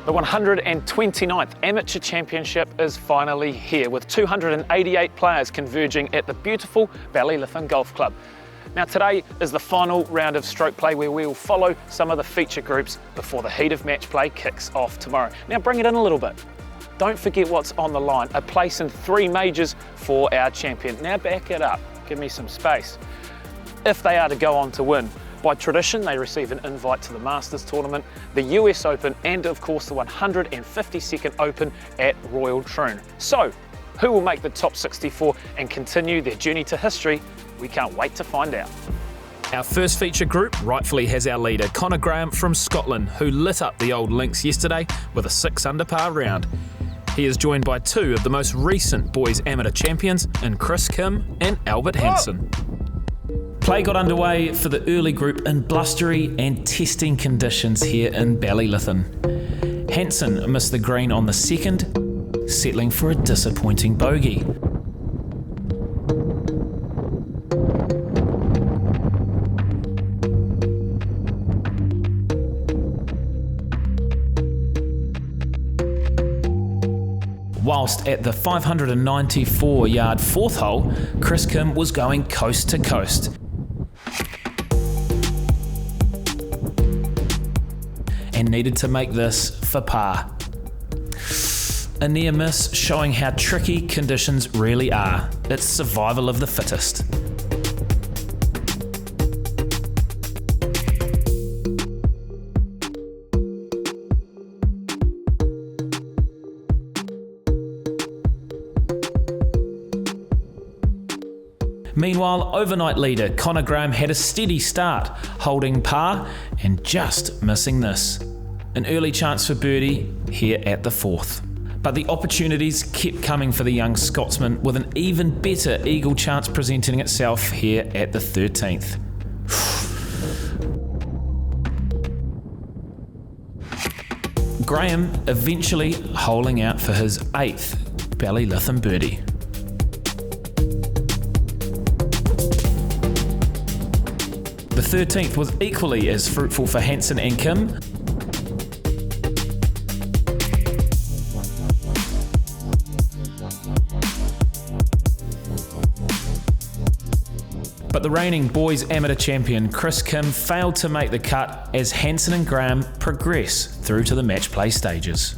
The 129th Amateur Championship is finally here, with 288 players converging at the beautiful Ballylytton Golf Club. Now today is the final round of stroke play, where we will follow some of the feature groups before the heat of match play kicks off tomorrow. Now bring it in a little bit. Don't forget what's on the line, a place in 3 majors for our champion. Now back it up, give me some space. If they are to go on to win, by tradition, they receive an invite to the Masters Tournament, the US Open, and of course the 152nd Open at Royal Troon. So, who will make the top 64 and continue their journey to history? We can't wait to find out. Our first feature group rightfully has our leader, Connor Graham from Scotland, who lit up the old links yesterday with a 6 under par round. He is joined by 2 of the most recent boys amateur champions in Kris and Albert Hansen. Play got underway for the early group in blustery and testing conditions here in Ballylytton. Hansen missed the green on the second, settling for a disappointing bogey. Whilst at the 594-yard 4th hole, Kris was going coast to coast. And needed to make this for par. A near miss showing how tricky conditions really are. It's survival of the fittest. Meanwhile, overnight leader Connor Graham had a steady start, holding par and just missing this. An early chance for birdie here at the 4th. But the opportunities kept coming for the young Scotsman, with an even better eagle chance presenting itself here at the 13th. Graham eventually holing out for his 8th Ballylytton birdie. The 13th was equally as fruitful for Hansen and Kim. But the reigning boys amateur champion Kris failed to make the cut as Hansen and Graham progress through to the match play stages.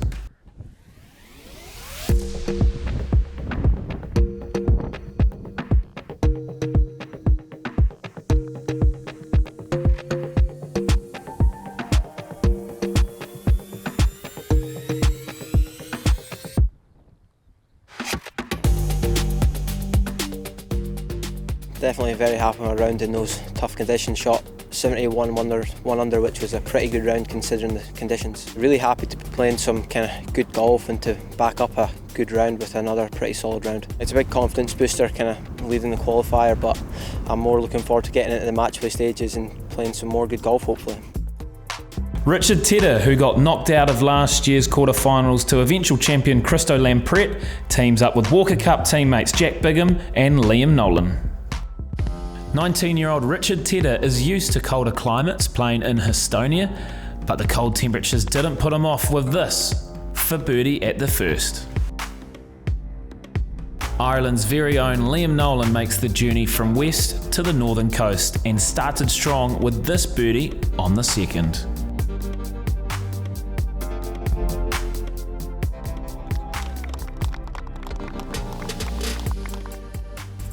Definitely very happy with my round in those tough conditions. Shot 71 one under, which was a pretty good round considering the conditions. Really happy to be playing some kind of good golf and to back up a good round with another pretty solid round. It's a big confidence booster kind of leading the qualifier, but I'm more looking forward to getting into the match play stages and playing some more good golf hopefully. Richard Tedder, who got knocked out of last year's quarterfinals to eventual champion Christo Lamprette, teams up with Walker Cup teammates Jack Bigham and Liam Nolan. 19-year-old Richard Tedder is used to colder climates playing in Estonia, but the cold temperatures didn't put him off with this for birdie at the 1st. Ireland's very own Liam Nolan makes the journey from west to the northern coast and started strong with this birdie on the 2nd.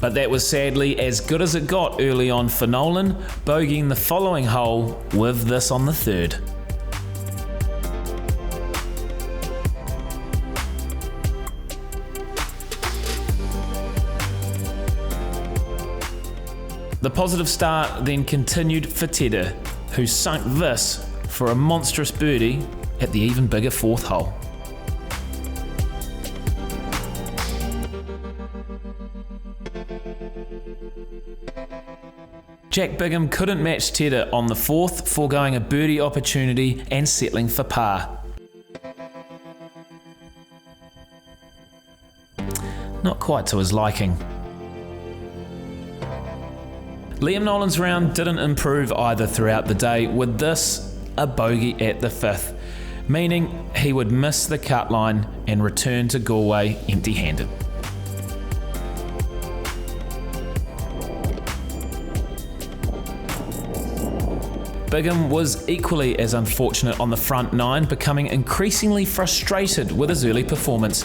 But that was sadly as good as it got early on for Nolan, bogeying the following hole with this on the 3rd. The positive start then continued for Tedder, who sunk this for a monstrous birdie at the even bigger 4th hole. Jack Bigham couldn't match Tedder on the 4th, foregoing a birdie opportunity and settling for par. Not quite to his liking. Liam Nolan's round didn't improve either throughout the day, with this a bogey at the 5th. meaning he would miss the cut line and return to Galway empty-handed. Bigham was equally as unfortunate on the front nine, becoming increasingly frustrated with his early performance.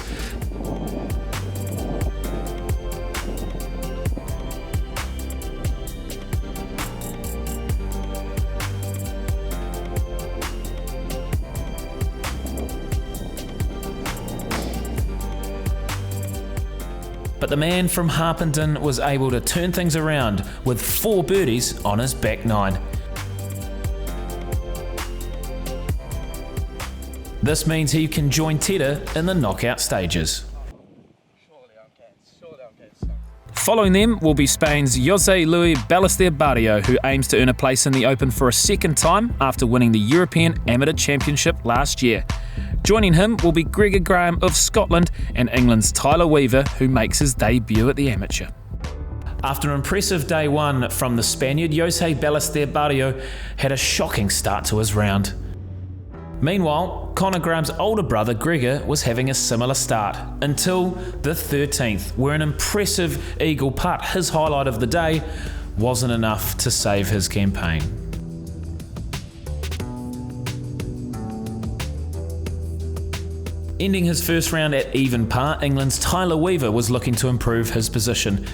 But the man from Harpenden was able to turn things around with 4 birdies on his back nine. This means he can join Tedder in the knockout stages. Following them will be Spain's José Luis Ballester Barrio, who aims to earn a place in the Open for a second time after winning the European Amateur Championship last year. Joining him will be Gregor Graham of Scotland and England's Tyler Weaver, who makes his debut at the Amateur. After an impressive day one from the Spaniard, José Ballester Barrio had a shocking start to his round. Meanwhile, Conor Graham's older brother Gregor was having a similar start until the 13th, where an impressive eagle putt, his highlight of the day, wasn't enough to save his campaign. Ending his first round at even par, England's Tyler Weaver was looking to improve his position,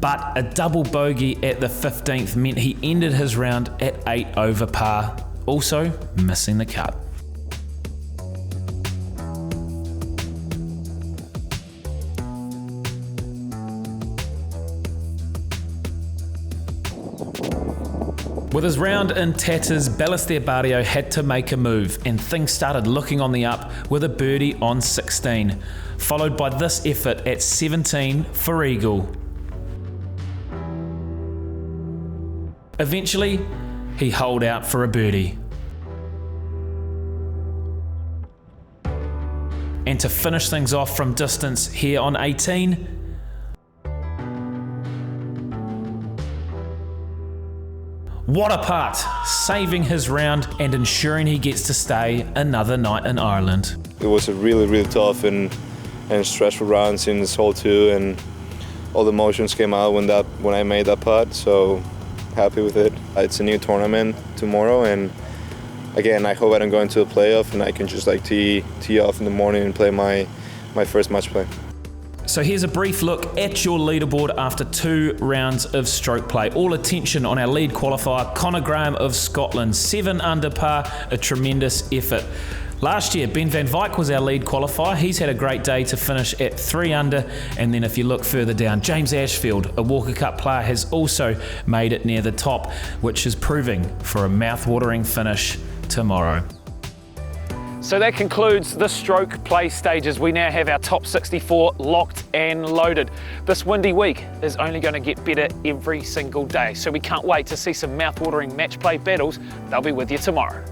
but a double bogey at the 15th meant he ended his round at 8 over par, also missing the cut. With his round in tatters, Ballester Barrio had to make a move, and things started looking on the up with a birdie on 16, followed by this effort at 17 for eagle. Eventually, he holed out for a birdie. And to finish things off from distance here on 18, what a putt, saving his round and ensuring he gets to stay another night in Ireland. It was a really tough and stressful round since hole 2, and all the emotions came out when I made that putt, so happy with it. It's a new tournament tomorrow, and again, I hope I don't go into a playoff and I can just tee off in the morning and play my first match play. So here's a brief look at your leaderboard after 2 rounds of stroke play. All attention on our lead qualifier, Conor Graham of Scotland, 7 under par, a tremendous effort. Last year, Ben van Wyk was our lead qualifier. He's had a great day to finish at 3 under. And then if you look further down, James Ashfield, a Walker Cup player, has also made it near the top, which is proving for a mouth-watering finish tomorrow. So that concludes the stroke play stages. We now have our top 64 locked and loaded. This windy week is only going to get better every single day, so we can't wait to see some mouth-watering match play battles. They'll be with you tomorrow.